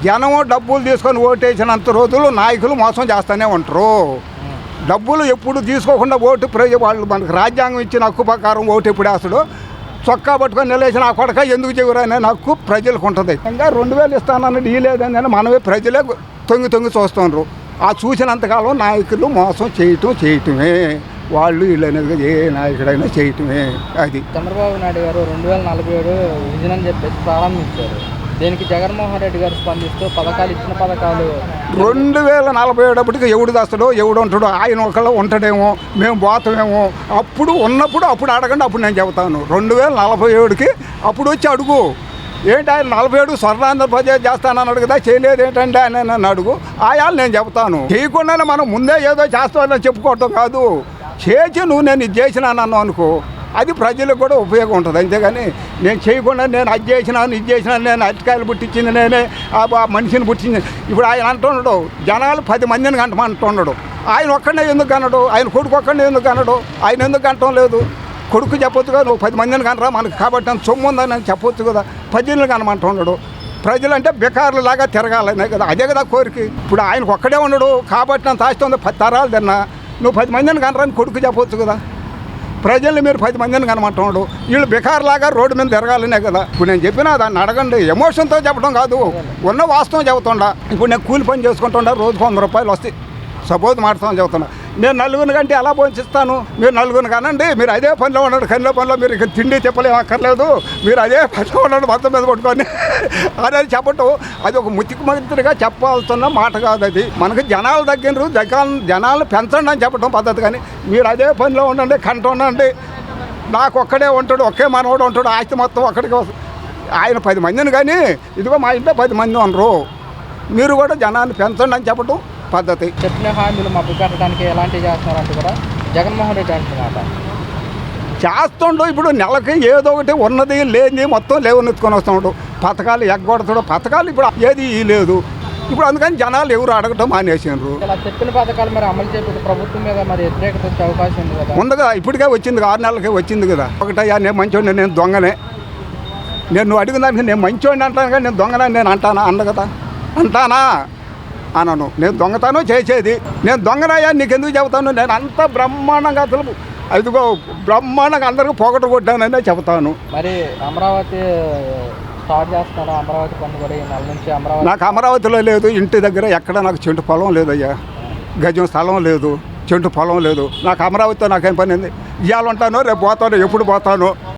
జనం డబ్బులు తీసుకొని ఓటేసినంత రోజులు నాయకులు మోసం చేస్తూనే ఉంటారు. డబ్బులు ఎప్పుడు తీసుకోకుండా ఓటు వాళ్ళు మనకు రాజ్యాంగం ఇచ్చిన హక్కు ప్రకారం ఓటు ఎప్పుడు వేస్తాడు. చొక్కా పట్టుకొని నిలేసిన ఆ కొడక ఎందుకు చెవురనే హక్కు ప్రజలకు ఉంటుంది. ఇంకా 2000 ఇస్తానన్నది ఈ లేదని మనమే ప్రజలే తొంగి చూస్తున్నారు. ఆ చూసినంతకాలం నాయకులు మోసం చేయటమే వాళ్ళు వీళ్ళు అనేది ఏ నాయకుడైనా చేయటమే. అది చంద్రబాబు నాయుడు గారు 2047 విజన్ అని చెప్పేసి ప్రారంభించారు. దీనికి జగన్మోహన్ రెడ్డి గారు స్పందిస్తూ పథకాలు ఇచ్చిన పథకాలు 2047 ఎవడు దాస్తాడో ఎవడు ఉంటాడో ఆయన ఒకళ్ళు ఉంటాడేమో మేము పోతామేమో అప్పుడు అడగండి, అప్పుడు నేను చెబుతాను. 2047కి అప్పుడు వచ్చి అడుగు. ఏంటి ఆయన 47 స్వర్ణాంధ్రప్రదేశ్ చేస్తానన్నాడు కదా, చేయలేదు ఏంటంటే ఆయన నన్ను అడుగు. ఆయాలు నేను చెబుతాను. చేయకుండానే మనం ముందే ఏదో చేస్తామని చెప్పుకోవటం కాదు. చేసి నువ్వు నేను ఇది చేసినాను అనుకో, అది ప్రజలకు కూడా ఉపయోగం ఉంటుంది. అంతేగాని నేను చేయకుండా నేను అది చేసినాను ఇది చేసినాను, నేను అరటికాయలు పుట్టించింది నేనే, ఆ మనిషిని పుట్టించింది. ఇప్పుడు ఆయన అంటున్నాడు జనాలు 10 మందిని అంటున్నాడు. ఆయన ఒక్కడే ఎందుకు అన్నాడు? ఆయన కొడుకు ఒక్కడే ఎందుకు అన్నాడు? ఆయన ఎందుకు అంటం లేదు? కొడుకు చెప్పొచ్చు కదా, నువ్వు 10 మందిని కనరా మనకు కాబట్టి అంత సొమ్ము ఉందని చెప్పొచ్చు కదా. 10 కనమంటున్నాడు. ప్రజలంటే బెకార్లు లాగా తిరగాలనే కదా, అదే కదా కోరిక. ఇప్పుడు ఆయనకు ఒక్కడే ఉండడు కాబట్టి అంత ఆస్తి ఉంది, 10 తరాలు తిన్నా. నువ్వు 10 మందిని కనరాని కొడుకు చెప్పొచ్చు కదా. ప్రజల్ని మీరు 10 మందిని కనమంటున్నాడు. వీళ్ళు బెకార్లాగా రోడ్డు మీద తిరగాలనే కదా. ఇప్పుడు నేను చెప్పినా దాన్ని అడగండి, ఎమోషన్తో చెప్పడం కాదు, ఉన్న వాస్తవం చెబుతుండా. ఇప్పుడు నేను కూలి పని చేసుకుంటుండా, రోజుకు 100 రూపాయలు వస్తాయి. సపోజ్ మాట్లాడతాను చెబుతున్నా. నేను 4 గంటే ఎలా పోషిస్తాను? మీరు 4 కానండి, మీరు అదే పనిలో ఉన్నాడు. కనిలో పనిలో మీరు ఇక తిండి చెప్పలేం అక్కర్లేదు, మీరు అదే పనిలో ఉన్నాడు మొత్తం మీద కొట్టుకొని అనేది చెప్పటం అది ఒక ముతికి చెప్పాల్సిన మాట కాదు. అది మనకు జనాలు తగ్గినరు, జనాలను పెంచండి అని చెప్పడం పద్ధతి. కానీ మీరు అదే పనిలో ఉండండి, కంట ఉండండి. నాకు ఒక్కడే ఉంటాడు, ఒకే మనవాడు ఉంటాడు, ఆస్తి మొత్తం ఒక్కడికి ఆయన 10 మందిని. కానీ ఇదిగో మా ఇంట్లో 10 మంది ఉండరు, మీరు కూడా జనాన్ని పెంచండి అని చెప్పడం పద్ధతి. చెప్పిన హామీలు మబ్బు కట్టడానికి ఎలాంటివి చేస్తున్నారంటే కూడా జగన్మోహన్ రెడ్డి అంటున్నమాట చేస్తుండో. ఇప్పుడు నెలకి ఏదో ఒకటి ఉన్నది లేని మొత్తం లేవనెత్తుకొని వస్తున్నాడు. పథకాలు ఎగ్గొడతాడు. పథకాలు ఇప్పుడు ఏది లేదు. ఇప్పుడు అందుకని జనాలు ఎవరు అడగటం మానేసినారు. ఇలా చెప్పిన పథకాలు మరి అమలు చేపట్టి ప్రభుత్వం మీద మరి వ్యతిరేకత వచ్చే అవకాశం ఉంది కదా. ఉంది కదా, ఇప్పటికే వచ్చింది, 6 నెలలకే వచ్చింది కదా. ఒకటయ్యా నేను మంచోడిని, నేను దొంగనే. నేను అడిగిన దానికి నేను మంచోడిని అంటాను కానీ నేను దొంగనని నేను అంటానా? అన్న కదా, అంటానా అనను. నేను దొంగతాను చేసేది, నేను దొంగనయ్యా నీకెందుకు చెబుతాను? నేను అంత బ్రహ్మాండంగా అసలు అదిగో బ్రహ్మాండంగా అందరికీ పోగొట్టు కొట్టాననే చెబుతాను. మరి అమరావతి స్టార్ట్ చేస్తాను, అమరావతి పని కూడా ఈ నెల నుంచి అమరావతి. నాకు అమరావతిలో లేదు, ఇంటి దగ్గర ఎక్కడ నాకు చెంటు పొలం లేదయ్యా, గజం స్థలం లేదు, చెంటు పొలం లేదు. నాకు అమరావతితో నాకేం పని ఉంది? ఇవాళ ఉంటాను, రేపు పోతాను, ఎప్పుడు పోతాను.